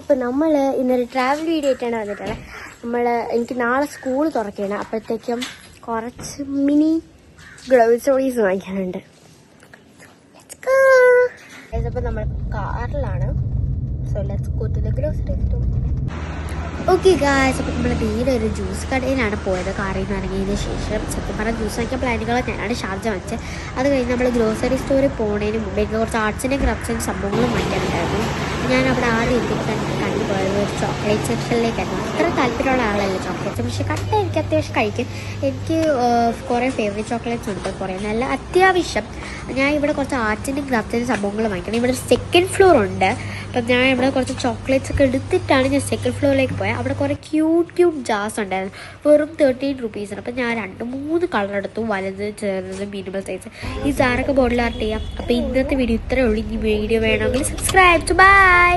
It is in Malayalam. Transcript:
ഇപ്പോൾ നമ്മൾ ഇന്നൊരു ട്രാവൽ വീഡിയോ ആയിട്ടാണ് വന്നിട്ടുള്ളത്. എനിക്ക് നാളെ സ്കൂൾ തുറക്കുകയാണ്. അപ്പോഴത്തേക്കും കുറച്ച് മിനി ഗ്ലോസറീസ് വാങ്ങിക്കാനുണ്ട്. അപ്പോൾ നമ്മൾ കാറിലാണ്. So let's go to the grocery store. Okay guys, അപ്പോൾ നമ്മൾ നേരെ ഒരു ജ്യൂസ് കടയിലാണ് പോയത്. കാറിൽ നിന്ന് ഇറങ്ങിയതിന് ശേഷം സത്യം പറഞ്ഞാൽ ജ്യൂസ് വാങ്ങിക്കാൻ പ്ലാനുകളൊക്കെ ഞാനാണ് ഷാർജ വാങ്ങിച്ചത്. അത് കഴിഞ്ഞ് നമ്മൾ ഗ്രോസറി സ്റ്റോറിൽ പോകുന്നതിന് മുമ്പ് എനിക്ക് കുറച്ച് ആർട്സിൻ്റെയും ക്രാഫ്റ്റ്സിൻ്റെയും സംഭവങ്ങളും വാങ്ങിക്കാനുണ്ടായിരുന്നു. ഞാൻ അവിടെ ആദ്യം എത്തിയിട്ട് കണ്ടുപോയത് ഒരു ചോക്ലേറ്റ് സെക്ഷനിലേക്കായിരുന്നു. അത്ര താല്പര്യമുള്ള ആളല്ല ചോക്ലേറ്റ്സ്, പക്ഷേ കണ്ട എനിക്ക് അത്യാവശ്യം കഴിക്കും. എനിക്ക് കുറേ ഫേവറേറ്റ് ചോക്ലേറ്റ്സ് ഉണ്ട്, കുറേ നല്ല അത്യാവശ്യം. ഞാൻ ഇവിടെ കുറച്ച് ആർട്സിൻ്റെയും ക്രാഫ്റ്റ്സിൻ്റെയും സംഭവങ്ങൾ വാങ്ങിക്കണം. ഇവിടെ ഒരു സെക്കൻഡ് ഫ്ലോർ ഉണ്ട്. അപ്പം ഞാൻ ഇവിടെ കുറച്ച് ചോക്ലേറ്റ്സ് ഒക്കെ എടുത്തിട്ടാണ് ഞാൻ സെക്കൻഡ് ഫ്ലോറിലേക്ക് പോയത്. അവിടെ കുറേ ക്യൂട്ട് ജാർസ് ഉണ്ടായിരുന്നു, വെറും 13 റുപ്പീസാണ്. അപ്പം ഞാൻ 2-3 കളർ എടുത്തു, വലുത്, ചെറുത്, മിനിമൽ സൈസ്. ഈ ജാറൊക്കെ ബോട്ടിൽ ആർട്ട് ചെയ്യാം. അപ്പോൾ ഇന്നത്തെ വീഡിയോ ഇത്രയേ ഉള്ളൂ. ഇനി വീഡിയോ വേണമെങ്കിൽ സബ്സ്ക്രൈബ് ടു ബൈ.